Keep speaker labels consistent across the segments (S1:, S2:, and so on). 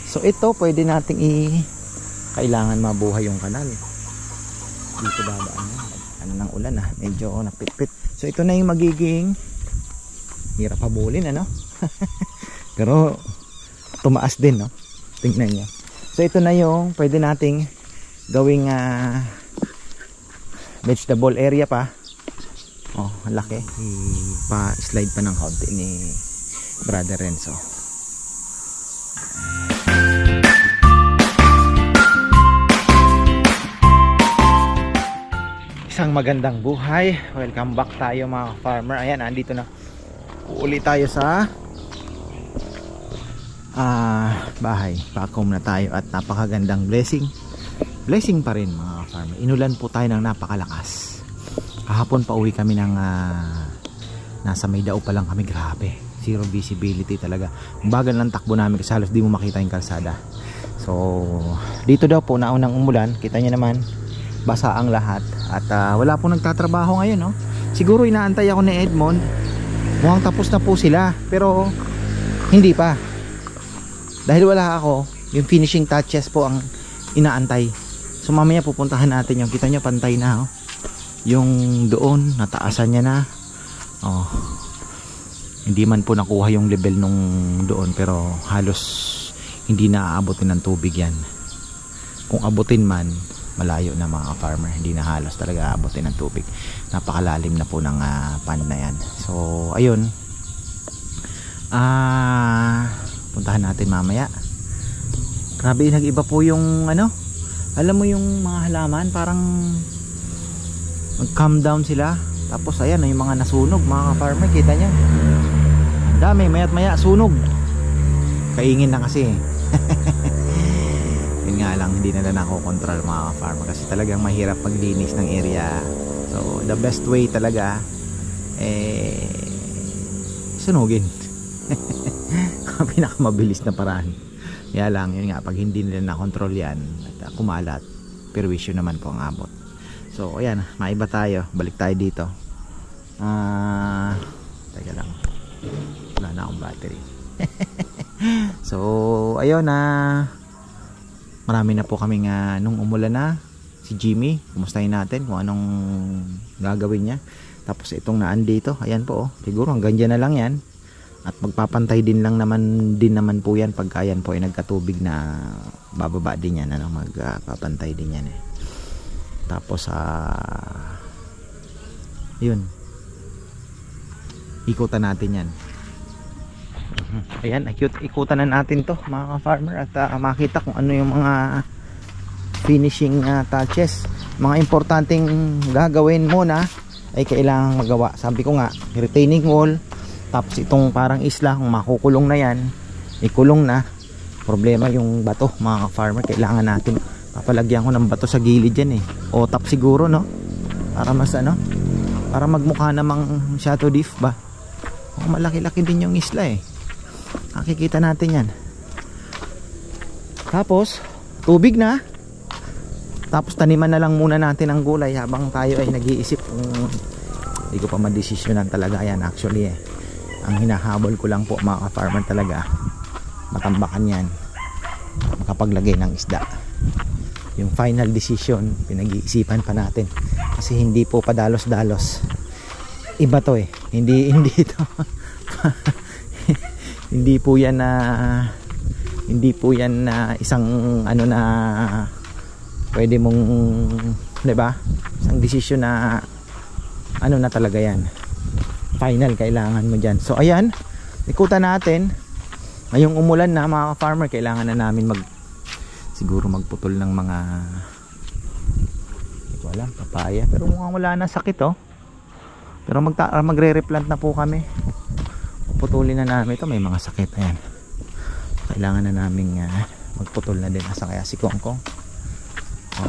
S1: So ito pwede nating kailangan mabuhay yung kanal. Dito dadaan na. Ano ng ulan medyo napitpit. So ito na yung magiging hirap habulin pero tumaas din tingnan nyo. So ito na yung pwede nating gawing vegetable area pa. Ang laki. Pa-slide pa ng kaunti ni Brother Renzo. Isang magandang buhay. Welcome back tayo mga farmer. Ayan, andito na. Uuli tayo sa bahay. Back-home na tayo at napakagandang blessing. Blessing pa rin mga farmer. Inulan po tayo ng napakalakas. Kahapon pa uwi kami ng nasa Maydao pa lang kami. Grabe. Zero visibility talaga. Ang bagal ng takbo namin kasi halos di mo makita yung kalsada. So dito daw po naunang umulan. Kita nyo naman basa ang lahat at wala pong nagtatrabaho ngayon Siguro inaantay ako ni Edmond. Mukhang tapos na po sila pero hindi pa. Dahil wala ako, yung finishing touches po ang inaantay. So mamaya pupuntahan natin yung kita nyo pantay na yung doon nataasan niya na. Hindi man po nakuha yung level nung doon pero halos hindi na aabotin ng tubig yan. Kung abutin man malayo na mga farmer, hindi na halos talaga aabotin ng tubig. Napakalalim na po ng pond na yan. So ayun, puntahan natin mamaya. Grabe, nag-iba po yung alam mo yung mga halaman parang mag-calm down sila. Tapos ayan yung mga nasunog mga farmer, kita nyo dami, maya't maya sunog. Kaingin na kasi yun nga lang, hindi na nakokontrol mga farmer kasi talagang mahirap paglinis ng area. So the best way talaga sunugin. Pinakamabilis na paraan. Kaya lang yun nga, pag hindi nila nakontrol yan at kumalat, perwisyo naman po ang abot. So ayan, maiba tayo, balik tayo dito. Teka lang, wala na akong battery. So ayun marami na po kaming nung umulan na si Jimmy, kumustahin natin kung anong gagawin niya. Tapos itong naan dito, ayan po siguro hanggang dyan na lang yan. At magpapantay din naman po yan pagka yan po ay nagkatubig na bababa din yan, magpapantay din yan Tapos yun, ikutan natin yan. Ayan, ikutan na natin to mga farmer at makita kung ano yung mga finishing touches. Mga importanteng gagawin muna ay kailangang magawa. Sabi ko nga, retaining wall, tapos itong parang isla, kung makukulong na yan, ikulong na. Problema yung bato mga farmer, kailangan natin papalagyan ko ng bato sa gilid yan o tap siguro para mas para magmukha namang shadow reef ba. Malaki-laki din yung isla nakikita natin yan. Tapos tubig na, tapos taniman na lang muna natin ang gulay habang tayo ay nag-iisip. Hindi ko pa madesisyonan talaga yan actually ang hinahabol ko lang po mga farmer talaga matambakan yan, makapaglagay ng isda. Yung final decision pinag-iisipan pa natin kasi hindi po padalos-dalos. Iba to hindi ito hindi po yan na isang na pwede mong, diba, isang desisyon na na talaga yan final, kailangan mo dyan. So ayan, ikutan natin. Ngayong umulan na mga farmer, kailangan na namin siguro magputol ng mga hindi ko alam, papaya, pero mukhang wala na sakit pero magre-replant na po kami. Putulin na namin ito, may mga sakit. Ayan, kailangan na namin magputol na din. Asa kaya si Kongkong?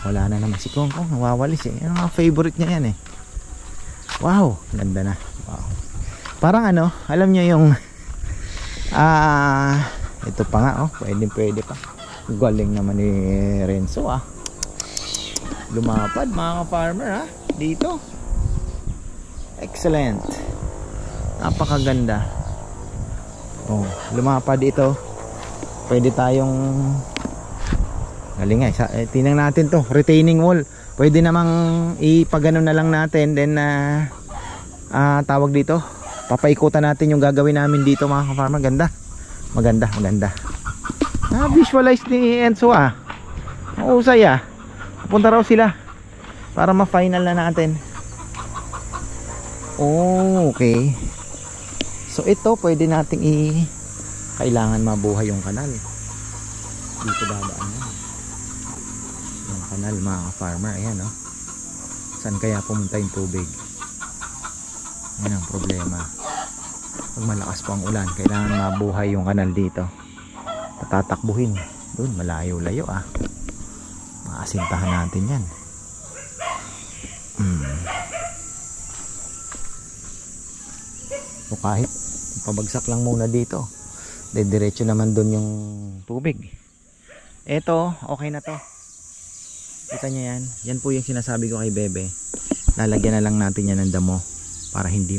S1: Wala na naman si Kongkong, nawawalis yung mga favorite niya yan Wow, ganda na. Wow. Parang alam nyo yung ito pa nga pwede pa. Galing naman ni Renzo lumapad mga farmer dito. Excellent, napakaganda. lumapad ito. pwede tayong galing nga, tingnan natin to, retaining wall. Pwede namang ipagano na lang natin, then tawag dito, papaikutan natin yung gagawin namin dito mga ka-farmer. Maganda. Visualize ni Enzo mausay punta raw sila para ma-final na natin. Okay, so ito pwede nating kailangan mabuhay yung kanal dito, dadaan yung kanal mga ka-farmer. Ayan saan kaya pumunta yung tubig? Yan ang problema. Pag malakas pa ang ulan, kailangan mabuhay yung kanal dito. Tatakbuhin doon malayo-layo maasintahan natin yan. So kahit pabagsak lang muna dito, diretso naman doon yung tubig. Eto, okay na to. Kita nyo yan? Yan po yung sinasabi ko kay Bebe. Lalagyan na lang natin yan ng damo para hindi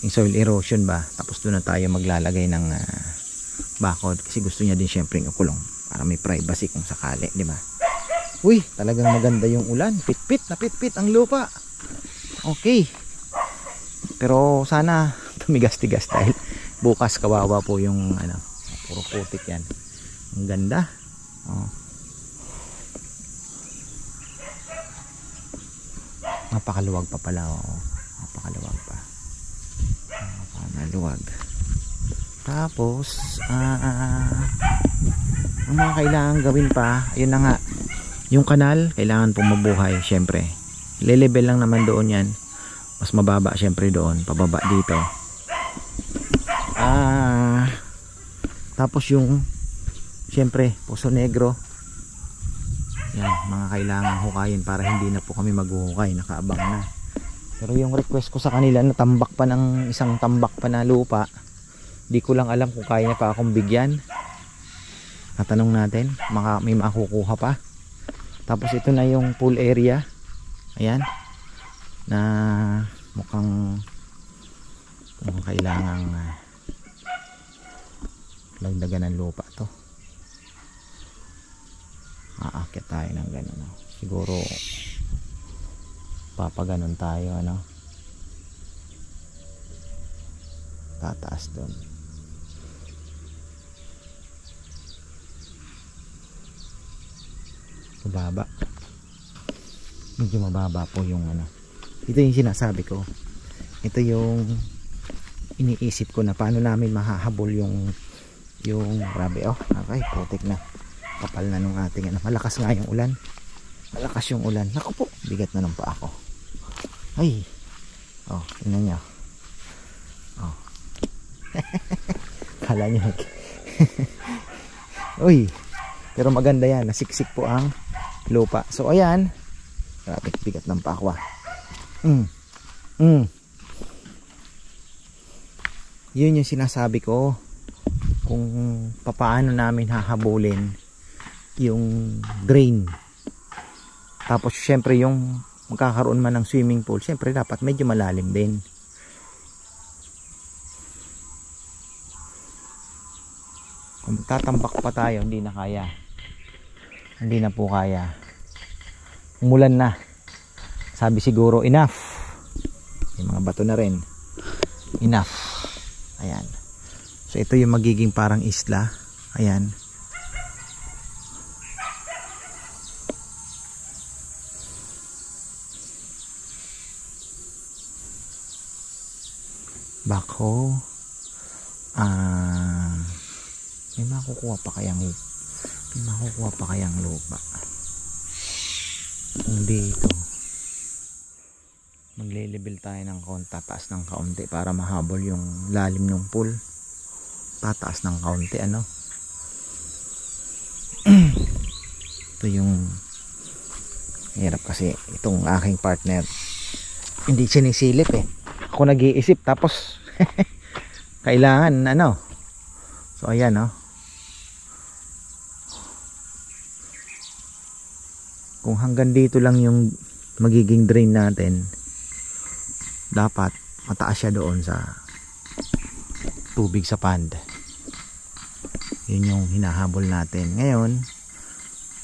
S1: yung soil erosion ba. Tapos doon na tayo maglalagay ng bakod, kasi gusto niya din syempre yung kulong para may privacy kung sakali, di ba? Uy, talagang maganda yung ulan. Pitpit ang lupa. Okay. Pero sana tumigas-tigas dahil bukas kawawa po yung puro putik yan. Ang ganda. Napakaluwag pa pala. Napakaluwag pa. Napakaluwag. Tapos ang mga kailangan gawin pa, ayun na nga, yung kanal kailangan pong mabuhay. Syempre le-level lang naman doon yan, mas mababa syempre doon, pababa dito. Tapos yung syempre Poso Negro, yan mga kailangan hukayin para hindi na po kami maghuhukay, nakaabang na. Pero yung request ko sa kanila na tambak pa ng isang tambak pa na lupa, di ko lang alam kung kaya niya pa akong bigyan. Natanong natin, may makukuha pa. Tapos ito na yung pool area, ayan, na mukhang kailangang lagdagan ng lupa to. Aakyat tayo ng gano'n. Siguro papaganon tayo, tataas doon. Mababa, medyo mababa po yung ito yung sinasabi ko, ito yung iniisip ko na paano namin mahahabol yung grabe. Okay, putik na, kapal na nung ating malakas nga yung ulan, malakas yung ulan. Naku po, bigat na ng paa ko. Ay, tingnan nyo. Kala nyo uy, pero maganda yan, nasiksik po ang lupa. So ayan, grabe bigat ng paa ko. Yun yung sinasabi ko, kung papaano namin hahabulin yung drain. Tapos syempre yung magkakaroon man ng swimming pool, syempre dapat medyo malalim din. Kung tatambak pa tayo, hindi na kaya. Hindi na po kaya. Umulan na. Sabi siguro enough. May mga bato na rin. Enough. Ayan. So ito yung magiging parang isla. Ayan. Bako. May makukuha pa kayang lupa. Kung dito magle-level tayo ng kaunti, tataas ng kaunti para mahabol yung lalim ng pool. Tataas ng kaunti, ito yung hirap kasi itong aking partner hindi sinisilip ako nag-iisip tapos kailangan so ayan kung hanggang dito lang yung magiging drain natin, dapat mataas siya doon sa tubig sa pond. Yun yung hinahabol natin ngayon.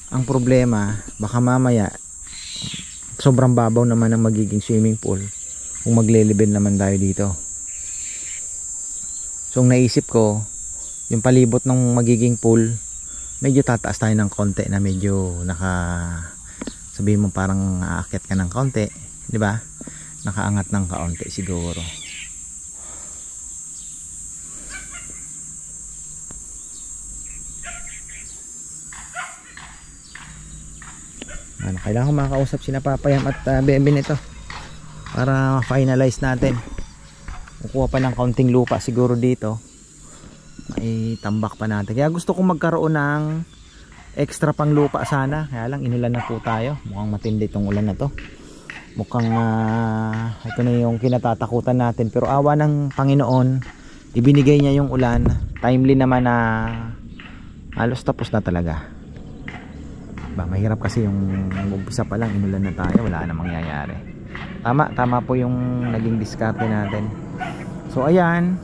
S1: Ang problema, baka mamaya sobrang babaw naman ang magiging swimming pool kung magle-level naman tayo dito. So ang naisip ko, yung palibot ng magiging pool, medyo tataas tayo ng konti na medyo sabihin mo parang aakyat ka ng konti, di ba? Nakaangat ng kaunti siguro. Kailangan ko makausap si Papayam at Bebe nito para finalize natin. Kukuha pa ng kaunting lupa siguro dito, may tambak pa natin. Kaya gusto kong magkaroon ng extra pang lupa sana, kaya lang inulan na po tayo. Mukhang matindi itong ulan na to. Mukhang ito na yung kinatatakutan natin. Pero awa ng Panginoon, ibinigay niya yung ulan. Timely naman na halos tapos na talaga. Mahirap kasi yung umpisa pa lang inulan na tayo, wala na mangyayari. Tama po yung naging diskarte natin. So ayan,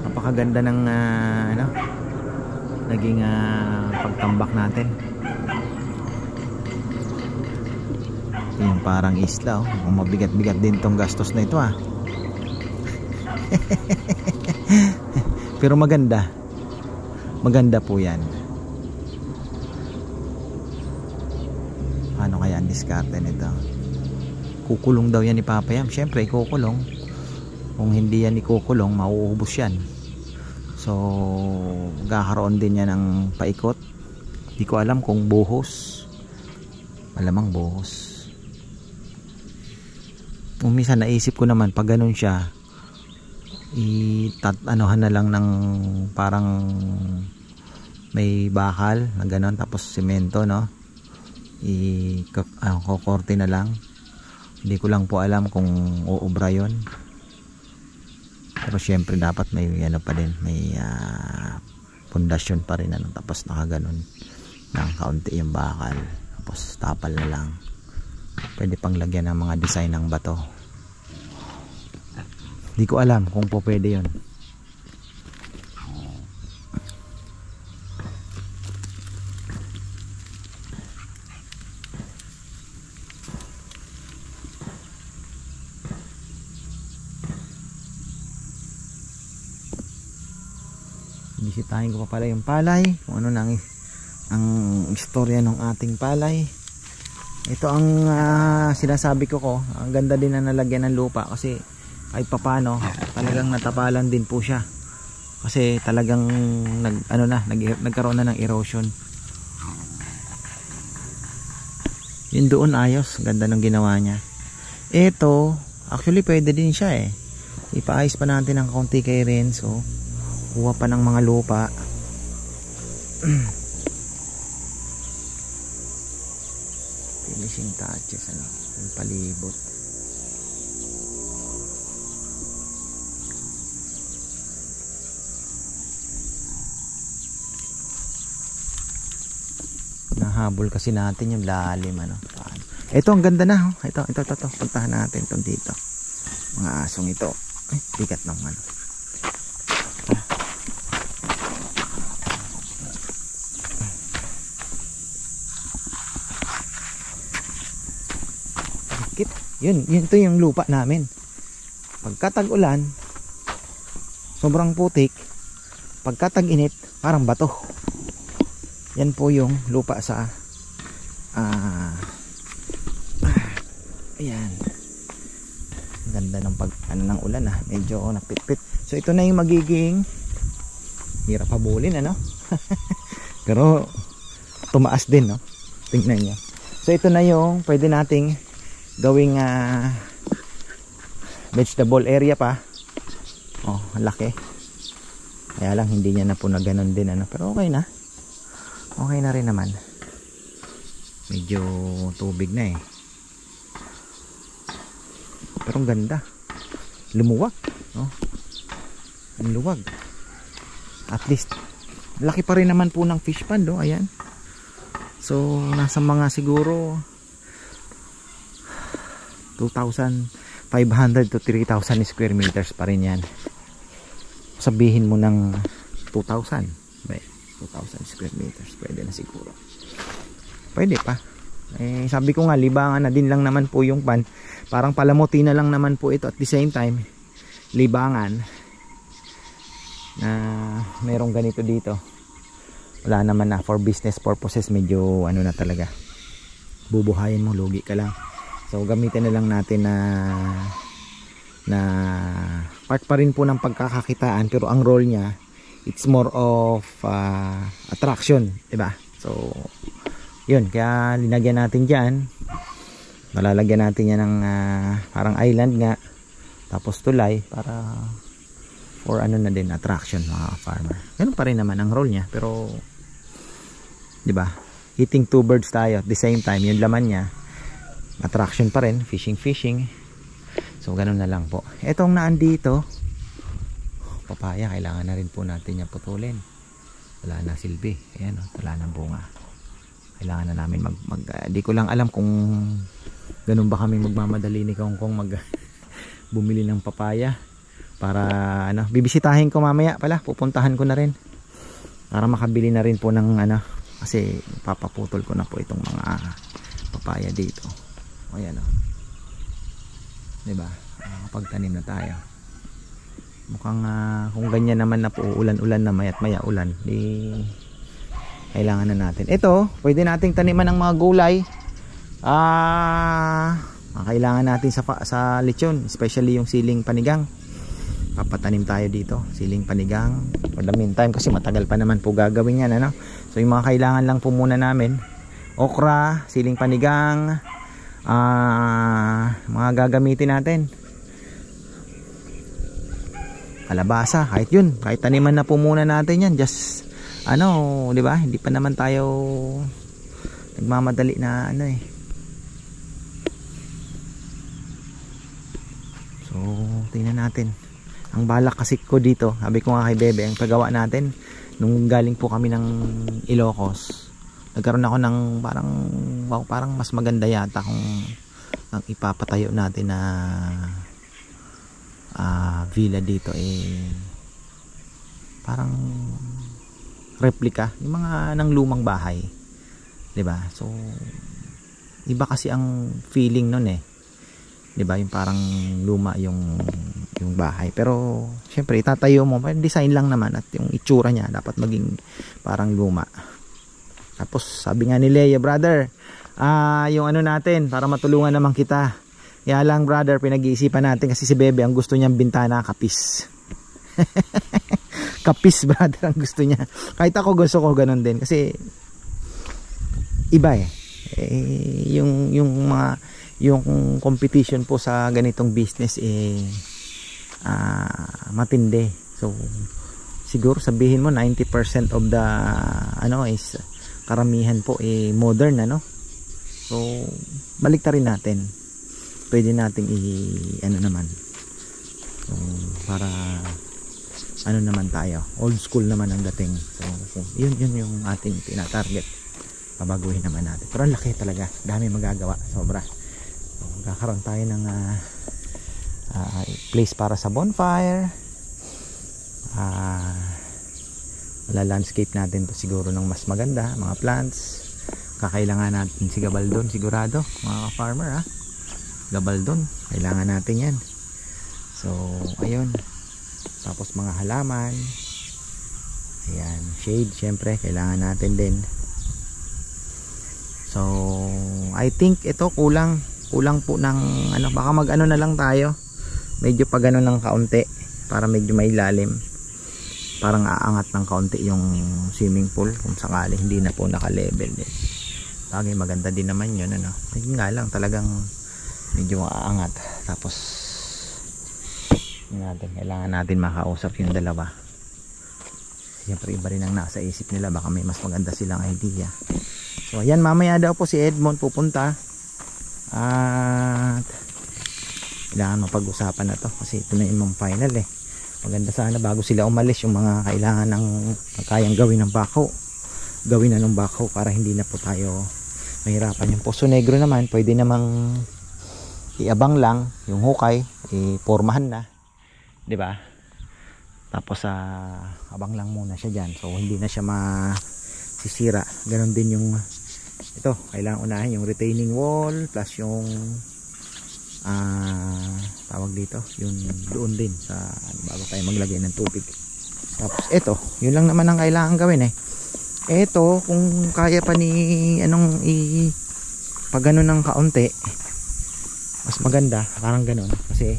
S1: napakaganda ng naging pagtambak natin. Yung parang isla, mabigat-bigat din tong gastos na ito pero maganda po yan. Ano kaya ang diskarte nito? Kukulong daw yan ni Papayam. Syempre ikukulong. Kung hindi yan ikukulong, mauubos yan. So magkakaroon din yan ng paikot. Hindi ko alam kung buhos. Malamang buhos. Minsan naisip ko naman pag ganun siya, anuhan na lang ng parang may bakal na ganun, tapos semento, no? Kukorte na lang. Hindi ko lang po alam kung uubra yun. Pero syempre dapat may pa din, may pundasyon pa rin, tapos nakaganon ng kaunti yung bakal, tapos tapal na lang. Pwede pang lagyan ng mga design ng bato. Hindi ko alam kung po pwede yun. Bisitahin ko pa pala yung palay, kung ano nang ang istorya ng ating palay. Ito ang sinasabi ko, ang ganda din na nalagyan ng lupa kasi kahit papano talagang natapalan din po siya. Kasi talagang nagkaroon na ng erosion. Yun doon ayos, ganda ng ginawa niya. Ito, actually pwede din siya ipaayos pa natin ng konti kay Renzo. Kuha pa ng mga lupa. Finishing touches, yung palibot. Nahabol kasi natin yung lalim, Ito ang ganda na, ito puntahan natin itong dito. Mga asong ito. Ay, bigat naman. Yun ito yung lupa namin. Pagkatag ulan, sobrang putik. Pagkatag init, parang bato. Yan po yung lupa sa ayan. Ganda ng ng ulan, medyo napitpit. So ito na yung magiging, hirap habulin, pero tumaas din, tingnan nyo. So ito na yung pwede nating gawing vegetable area pa. Laki. Kaya lang hindi niya na po na ganun din, pero okay na. Okay na rin naman. Medyo tubig na pero ang ganda. Lumuwag, ang luwag. At least laki pa rin naman po ng fish pond, ayan. So nasa mga siguro 2,500 to 3,000 square meters pa rin yan. sabihin mo ng 2,000. May 2,000 square meters. Pwede na siguro. Pwede pa. Sabi ko nga, libangan na din lang naman po yung pan. Parang palamuti na lang naman po ito at the same time. Libangan. Na merong ganito dito. Wala naman na, for business purposes medyo ano na talaga. Bubuhayin mo, lugi ka lang. So gamitin na lang natin na part pa rin po ng pagkakakitaan, pero ang role niya, it's more of attraction, diba? So yun, kaya linagyan natin dyan. Malalagyan natin yan ng parang island nga, tapos tulay para for ano na din, attraction mga farmer. Ganun pa rin naman ang role niya, pero diba, hitting two birds tayo at the same time. Yung laman niya, attraction pa rin, fishing. So ganun na lang po. Etong naandito, papaya, kailangan na rin po natin yung putulin. Wala na silbi. Ayan, wala na bunga. Kailangan na namin di ko lang alam kung ganun ba kami magmamadali ni Kong bumili ng papaya para ano, bibisitahin ko mamaya pala, pupuntahan ko na rin para makabili na rin po ng ano, kasi papaputol ko na po itong mga papaya dito. Ayan, diba, pagtanim na tayo. Mukhang kung ganyan naman na po, ulan-ulan na, maya't maya ulan, di kailangan na natin. Ito, pwede nating taniman ng mga gulay. Kailangan natin sa lechon, especially yung siling panigang. Papatanim tayo dito, siling panigang. For the meantime, kasi matagal pa naman po gagawin yan, ano? So yung mga kailangan lang po muna namin, okra, siling panigang, mga gagamitin natin. Kalabasa, kahit yun, kahit taniman na po muna natin yan, just ano, di ba? Hindi pa naman tayo nagmamadali na ano eh. So, tingnan natin. Ang balak kasi ko dito, sabi ko nga kay Bebe, ang paggawa natin nung galing po kami ng Ilocos, nagkaroon ako ng parang mas maganda yata kung ang ipapatayo natin na villa dito parang replika, yung mga ng lumang bahay, 'di ba? So iba kasi ang feeling nun 'di ba? Yung parang luma yung bahay, pero syempre itatayo mo, design lang naman at yung itsura niya dapat maging parang luma. Tapos sabi nga ni Leia, brother, yung ano natin, para matulungan naman kita. Kaya lang brother, pinag-iisipan natin kasi si Bebe ang gusto niyang bintana kapis. Kapis brother ang gusto niya. Kahit ako gusto ko ganun din kasi iba yung competition po sa ganitong business matindi. So siguro sabihin mo 90% of the ano is karamihan po modern, ano. So balik rin natin. Pwede nating ano naman. So, para ano naman tayo, old school naman ang dating. So yun yung ating tina-target. Babaguhin naman natin. Pero ang laki talaga, dami magagawa, sobra. So, magkakaroon tayo ng place para sa bonfire. Landscape natin to siguro ng mas maganda, mga plants. Kakailangan natin si Gabaldon sigurado, mga farmer Gabaldon, kailangan natin yan. So ayun, tapos mga halaman, ayan, shade syempre kailangan natin din. So I think ito kulang po ng ano, baka mag ano na lang tayo, medyo pag ano ng kaunti para medyo may lalim, parang aangat ng kaunti yung swimming pool kung sakali hindi na po naka-level din. Bagay maganda din naman yun, ano. Hindi nga lang talagang medyo aangat. Tapos kailangan natin makausap yung dalawa. Siyempre iba rin ang nasa isip nila, baka may mas maganda silang idea. So ayan, mamaya daw po si Edmond pupunta at kailangan mapag-usapan na to kasi ito na yung final maganda sana bago sila umalis yung mga kailangan ng kayang gawin ng bako, gawin na ng bako para hindi na po tayo mahirapan. Yung Poso Negro naman pwede namang iabang lang yung hukay, ipormahan na, 'di ba? Tapos abang lang muna siya dyan, so hindi na siya masisira. Ganon din yung ito, kailangan unahin yung retaining wall plus yung tawag dito, yung doon din sa bago tayo maglagay ng tubig. Tapos ito, yun lang naman ang kailangan gawin ito, kung kaya pa ni pag gano'n ng kaunti, mas maganda, parang gano'n, kasi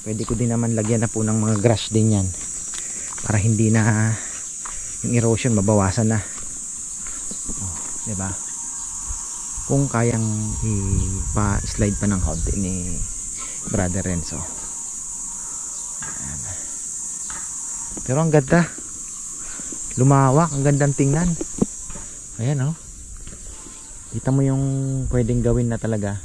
S1: pwede ko din naman lagyan na po ng mga grass din yan para hindi na yung erosion mabawasan na. Diba? Kung kayang ipa-slide pa ng kaunti ni Brother Renzo. Ayan. Pero ang ganda, lumawak, ang gandang tingnan. Ayan kita mo yung pwedeng gawin na talaga.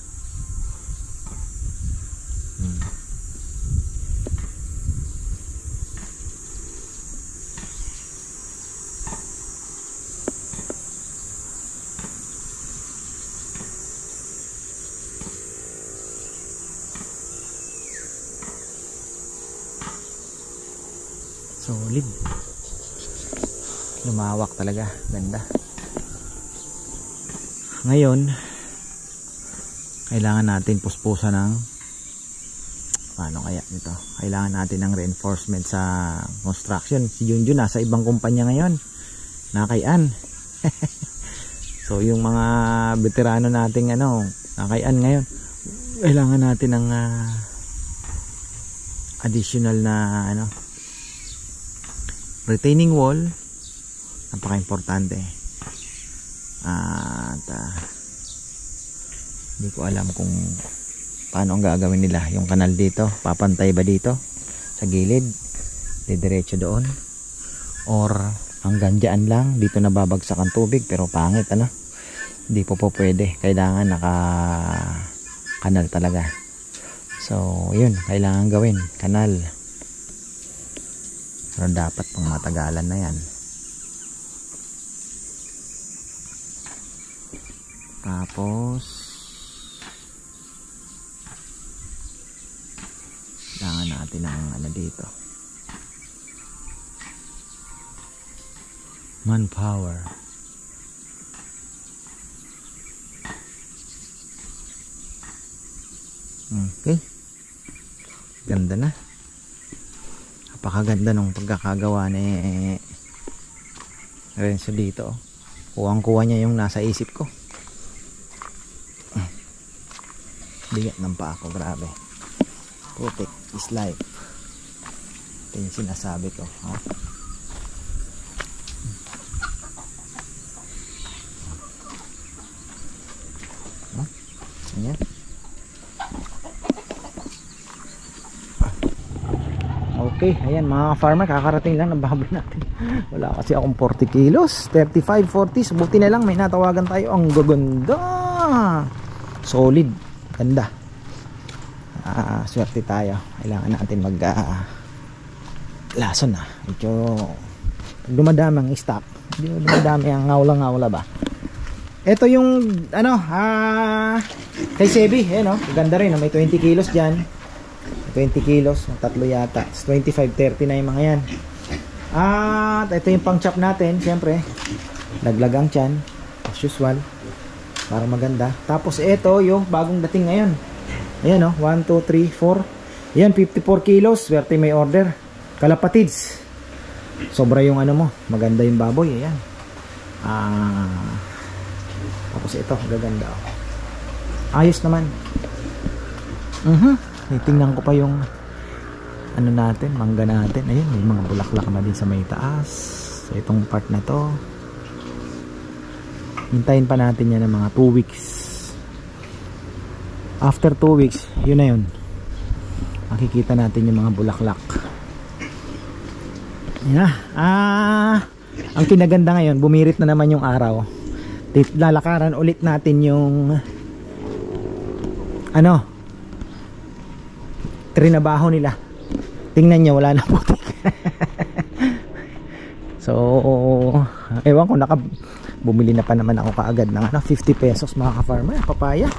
S1: Solid, lumawak talaga, ganda. Ngayon kailangan natin puspusan ng paano kaya nito, kailangan natin ng reinforcement sa construction. Si Junjun nasa ibang kumpanya ngayon, nakaian. So yung mga veterano nating nakaian ngayon, kailangan natin ng additional na retaining wall. Napaka-importante. At hindi ko alam kung paano ang gagawin nila. Yung kanal dito, papantay ba dito sa gilid, didiretso doon, or hanggang dyan lang, dito nababagsak ang tubig, pero pangit hindi po pwede. Kailangan naka kanal talaga. So yun, kailangan gawin kanal, pero dapat pang matagalan na yan. Tapos kailangan natin ng dito, manpower. Okay, ganda na, napakaganda nung pagkakagawa ni Renzo dito. Kuwang-kuwa niya yung nasa isip ko. Bigat ng paa ko, grabe. Protect is life. Ito yung sinasabi ko. Ayan. Okay, ayan mga farmer, kakarating lang ng baboy natin. Wala kasi akong 40 kilos, 35, 40. Buti na lang may natawagan tayo. Ang gaganda, solid, ganda. Swerte tayo. Kailangan natin mag lason medyo dumadami ang stock, dumadami ang ngawla ba. Ito yung kay Sebi, ganda rin, may 20 kilos dyan, 20 kilos, tatlo yata, 25, 30 na yung mga yan. At ito yung pang chop natin, syempre laglag ang tiyan as usual para maganda. Tapos ito yung bagong dating ngayon, ayan 1, 2, 3, 4, ayan 54 kilos, swerte may order, kalapatids, sobra yung maganda yung baboy, ayan. Tapos ito, gaganda ayos naman. Tingnan ko pa yung natin, mangga natin. Ayun, may mga bulaklak na din sa may taas. So, itong part na to, hintayin pa natin yan ng mga 2 weeks. After 2 weeks, yun na yun, makikita natin yung mga bulaklak. Ang kinaganda ngayon, bumirit na naman yung araw. Lalakaran ulit natin yung trinabaho nila. Tingnan nyo, wala na putik. So ewan ko, bumili na pa naman ako kaagad ng 50 pesos mga ka-farmer, papaya.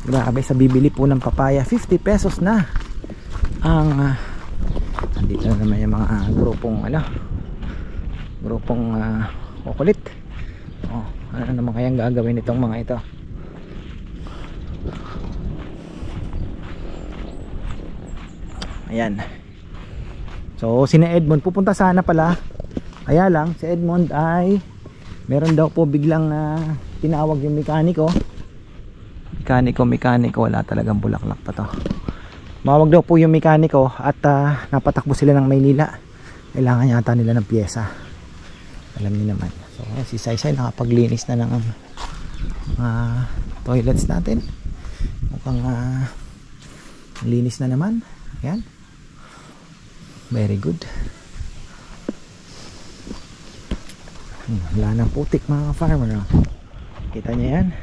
S1: Grabe, sa bibili po ng papaya 50 pesos na ang Andito na naman yung mga grupong kukulit. Ano naman kayang gagawin itong mga ito? Ayan. So sina Edmond pupunta sana pala, kaya lang si Edmond ay meron daw po biglang tinawag yung mekaniko, wala talagang bulaklak pa to. Mawag daw po yung mekaniko at napatakbo sila ng Maynila, kailangan yata nila ng pyesa, alam niyo naman. So si Saysay nakapaglinis na ng toilets natin, mukhang linis na naman. Ayan, very good. Wala nang putik mga farmer, kita nyo yan.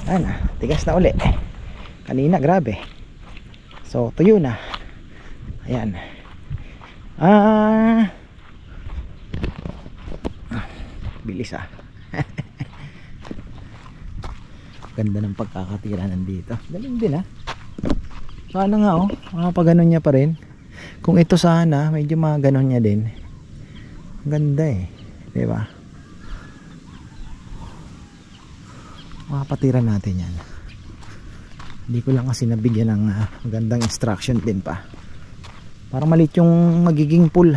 S1: Ayan, tigas na uli. Kanina grabe, so tuyo na. Ayan, bilis ganda ng pagkakatira nandito, galing din sana nga makapaganon niya pa rin. Kung ito sana medyo maganon niya din, ganda diba? Makapatira natin yan. Hindi ko lang kasi nabigyan ng magandang instruction din pa. Parang maliit yung magiging pool.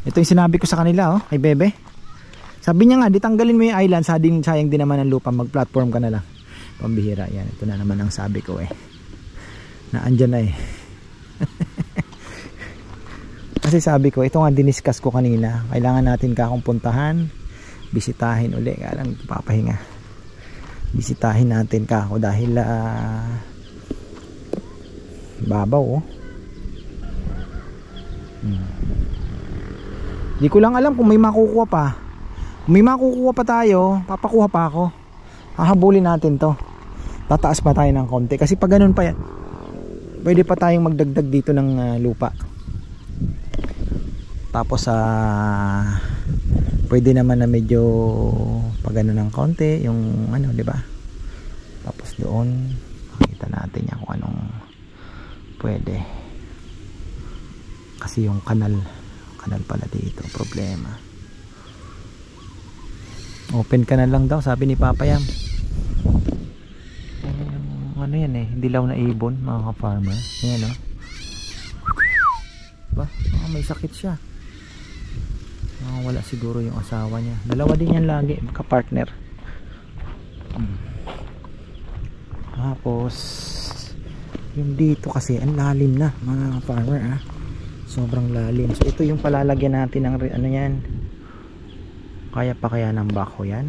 S1: Ito yung sinabi ko sa kanila kay Bebe. Sabi niya nga, di tanggalin mo yung island, sayang din naman ang lupa, mag platform ka na lang. Pambihira yan. Ito na naman ang sabi ko na andyan na kasi sabi ko, ito nga diniscuss ko kanina, kailangan natin kakong puntahan, bisitahin uli, kailangan papahinga, bisitahin natin kako dahil babaw di ko lang alam kung may makukuha pa. Kung may makukuha pa tayo, papakuha pa ako, hahabulin natin to, tataas pa tayo ng konti kasi pag ganun pa yan, pwede pa tayong magdagdag dito ng lupa. Tapos pwede naman na medyo pagano ng konti yung di ba? Tapos doon kita natin yan kung anong pwede. Kasi yung kanal pala dito problema. Open kanal lang daw sabi ni Papa Yam. Ano yan dilaw na ibon mga ka-farmer. Ayan ba? May sakit siya. Wala siguro yung asawa niya. Dalawa din yan lagi, ka-partner. Tapos yung dito kasi ang lalim na mga farmer sobrang lalim. So ito yung palalagyan natin ng yan. Kaya pa kaya ng bako yan?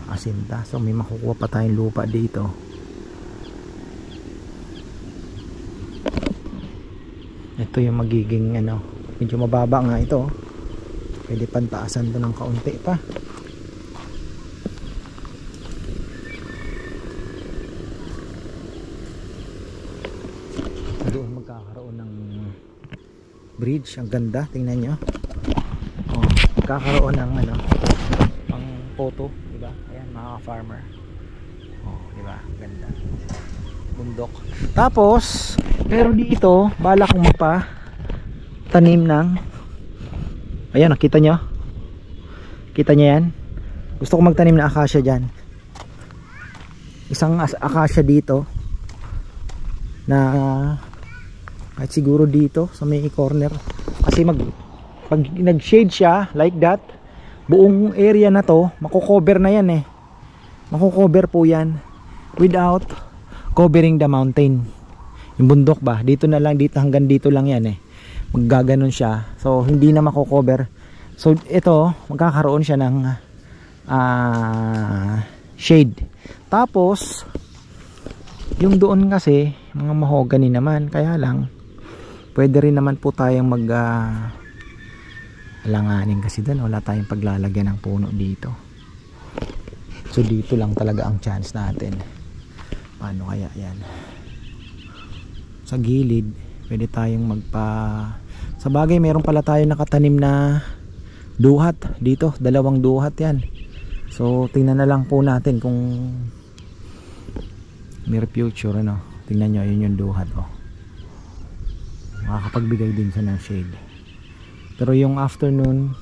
S1: Asinta. So may makukuha pa tayong lupa dito. Ito yung magiging medyo mababa nga ito, pwede pantaasan to ng kaunti pa. Doon magkakaroon ng bridge, ang ganda, tingnan nyo. Magkakaroon ng pang photo, diba? Ayan mga farmer, diba? Ganda, bundok. Tapos pero dito bala kong tanim ng ayan, nakita nyo? Kita nyo yan? Gusto ko magtanim ng acacia dyan. Isang acacia dito na kahit siguro dito sa may corner, kasi pag nag shade siya like that, buong area na to makukover na yan makukover po yan without covering the mountain. Yung bundok ba, dito na lang, dito hanggang dito lang yan maggaganon siya, so hindi na mako-cover. So ito magkakaroon siya ng shade. Tapos yung doon kasi mga mahogany naman, kaya lang pwede rin naman po tayong alanganin kasi doon wala tayong paglalagyan ng puno dito. So dito lang talaga ang chance natin. Paano kaya yan? Sa gilid pwede tayong sa bagay meron pala tayong nakatanim na duhat dito, 2 duhat yan. So tingnan na lang po natin kung near future tingnan nyo, yun yung duhat makakapagbigay din siya ng shade. Pero yung afternoon,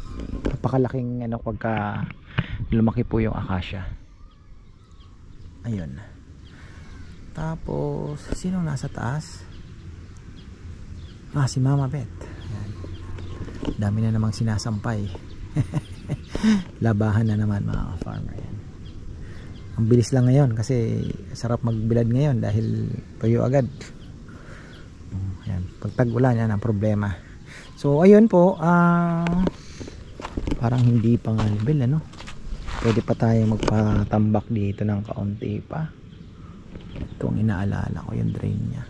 S1: napakalaking ano pagka lumaki po yung acacia. Ayun. Tapos sino nasa taas? Si Mama Beth. Ayan. Dami na namang sinasampay. Labahan na naman mga farmer. Yan. Ang bilis lang ngayon kasi sarap magbilad ngayon dahil tuyo agad. Ayan. Pag tag-ulan yan ang problema. So ayun po, parang hindi pa nga level, ano? Pwede pa tayo magpatambak dito ng kaunti pa. Ito ang inaalala ko, yung drain nya.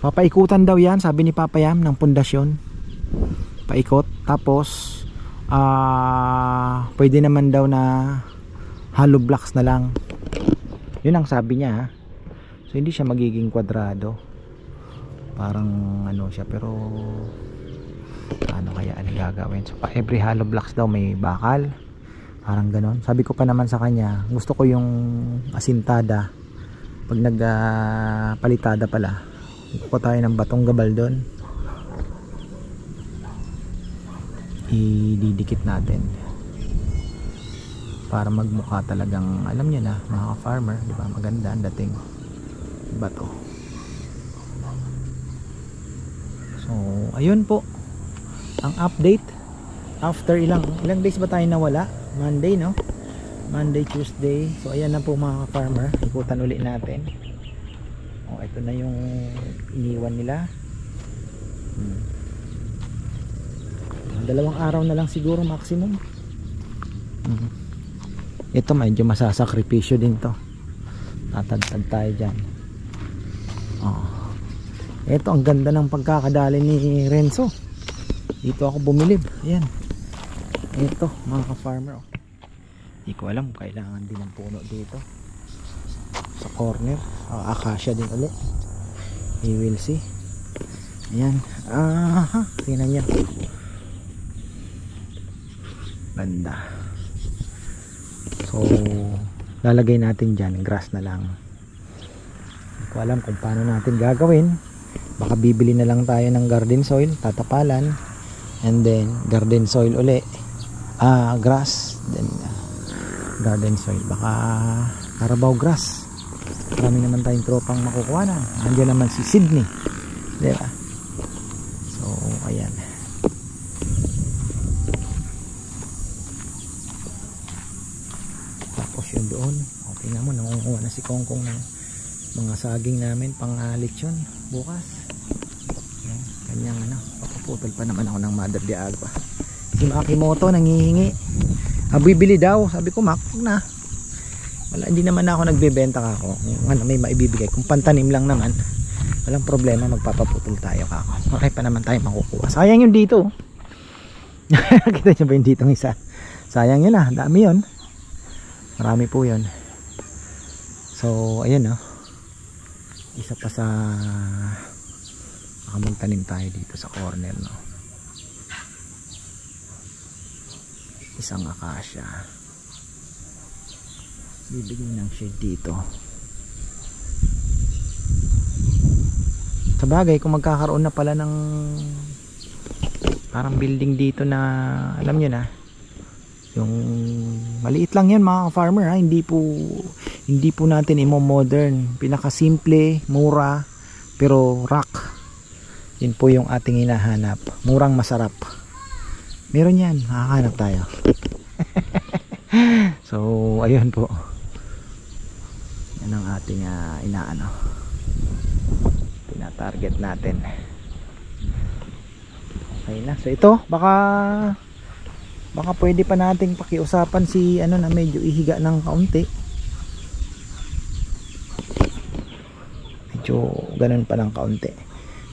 S1: Papaikutan daw yan, sabi ni Papa Yam, ng pundasyon. Paikot. Tapos pwede naman daw na hollow blocks na lang. Yun ang sabi niya, ha? So hindi siya magiging kwadrado. Parang ano siya, pero ano kaya ang gagawin? So pa every hollow blocks daw may bakal. Parang ganon. Sabi ko pa naman sa kanya, gusto ko yung asintada. Pag nagpalitada pala, kukuha tayo ng batong gabal doon. Ididikit natin para magmukha talagang, alam niyo na mga farmer, di ba? Maganda ang dating bato. So ayun po ang update after ilang days ba tayo nawala? Monday, no? Monday, Tuesday. So ayan na po mga farmer, ikutan ulit natin. Ito na yung iniwan nila. Dalawang araw na lang siguro maximum. Ito medyo masasakripisyo din to. Tatagtag tayo dyan. Ito ang ganda ng pagkakadali ni Renzo. Dito ako bumilib. Ayan. Ito mga ka-farmer. Hindi ko alam kailangan din ng puno dito sa corner. Acacia din ulit. We will see. Ayan. Tingnan niya. Ganda. So lalagay natin dyan grass na lang. Hindi ko alam kung paano natin gagawin. Baka bibili na lang tayo ng garden soil, tatapalan, and then garden soil uli, grass, then garden soil, baka Carabao grass. Marami naman tayong tropang makukuha na. Andiyan naman si Sydney, diba? So ayan. Tapos yun doon, tingnan mo, nangunguha na si Kongkong ng mga saging namin pang lechon bukas. Yan, kanyang ano, papaputol pa naman ako ng mother de agua. Si Makimoto nangihingi, bibili daw. Sabi ko, Mak, na wala, hindi naman ako nagbebenta ka ako. Ano, may maibibigay kung pantanim lang naman, walang problema, magpapaputol tayo kako. Okay pa naman tayo makukuha. Sayang yun dito. Kita nyo ba yung ditong isa? Sayang yun, dami yun, marami po yun. So ayun, isa pa sa baka magtanim tayo dito sa corner, no? Isang acacia, bibigyan ng shade dito. Sa bagay, kung magkakaroon na pala ng parang building dito na, alam nyo na, yung maliit lang yan mga farmer, hindi po natin imo-modern, pinaka-simple, mura, pero rock. Yun po yung ating hinahanap, murang masarap. Meron yan, makakahanap tayo. So ayun po, yan ang ating inaano, pinatarget natin. Okay na, so ito baka pwede pa nating pakiusapan si ano na medyo ihiga ng kaunti. Medyo ganun pa ng kaunti.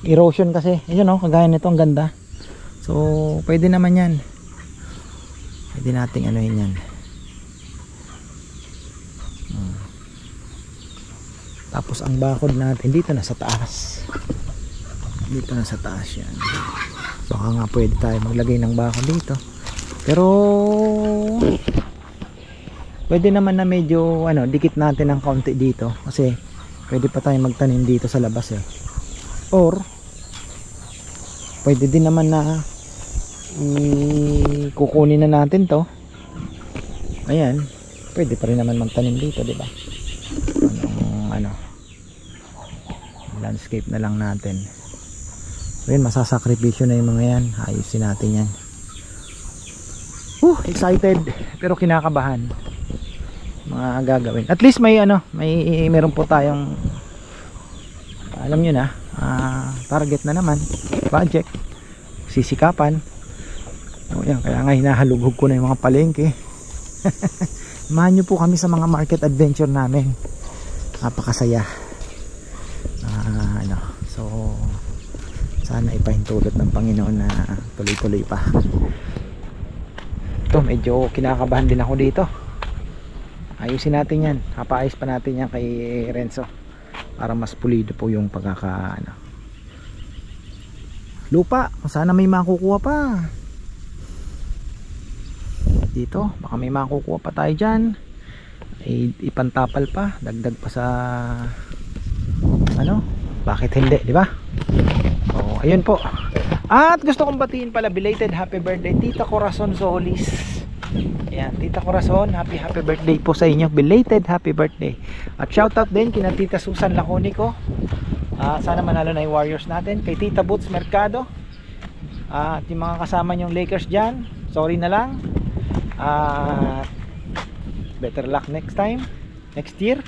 S1: Erosion kasi. Ayun, kagaya nito, ang ganda. So pwede naman yan. Pwede nating anuhin yan. Tapos ang bakod natin dito na sa taas. Dito na sa taas yan. Baka nga pwede tayo maglagay ng bakod dito. Pero Pwede naman na medyo dikit natin ng kaunti dito kasi pwede pa tayong magtanim dito sa labas eh. Or pwede din naman na kukunin na natin to. Ayan, pwede pa rin naman magtanim dito, di ba? Landscape na lang natin. Ayan, masasakripisyo na yung mga yan. Ayusin natin yan. Excited pero kinakabahan mga gagawin. At least may meron po tayong alam nyo na target na naman, project, sisikapan. Yan, kaya nga hinahalughog ko na yung mga palengke. Samahan nyo po kami sa mga market adventure namin. Napakasaya. So sana ipahintulot ng Panginoon na tuloy-tuloy pa. Ito, medyo kinakabahan din ako dito. Ayusin natin yan. Kapaayos pa natin yan kay Renzo para mas pulido po yung lupa. Sana may makukuha pa dito. Baka may makukuha pa tayo dyan. Ipantapal pa, dagdag pa sa bakit hindi, di ba? So ayun po. At gusto kong batiin pala belated happy birthday Tita Corazon Solis. Ayan, Tita Corazon, happy birthday po sa inyo. Belated happy birthday. At shoutout din kina Tita Susan Laconico. Sana manalo na yung Warriors natin. Kay Tita Boots Mercado. At yung mga kasama nyong Lakers dyan, sorry na lang. Better luck next time, next year.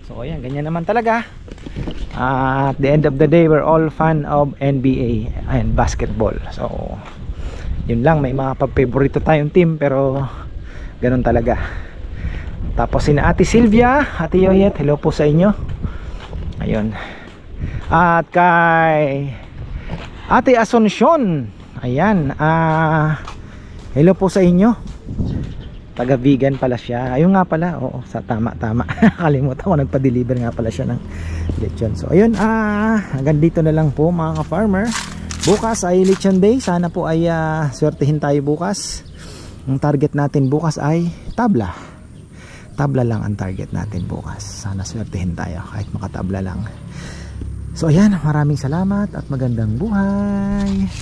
S1: So ayan, ganyan naman talaga. At the end of the day, we're all fan of NBA and basketball. So yun lang, may mga pag-favorito tayong team pero ganun talaga. Tapos sina Ate Sylvia, Ate Yoyet, hello po sa inyo. Ayun. At kay Ate Asuncion, ayan, hello po sa inyo. Taga vegan pala siya. Ayun nga pala, oo, tama kalimutan ko, nagpa-deliver nga pala siya ng lechon. So ayun, hanggang dito na lang po mga farmer. Bukas ay lechon day. Sana po ay swertihin tayo bukas. Ang target natin bukas ay tabla lang ang target natin bukas. Sana swertihin tayo kahit makatabla lang. So ayan, maraming salamat at magandang buhay.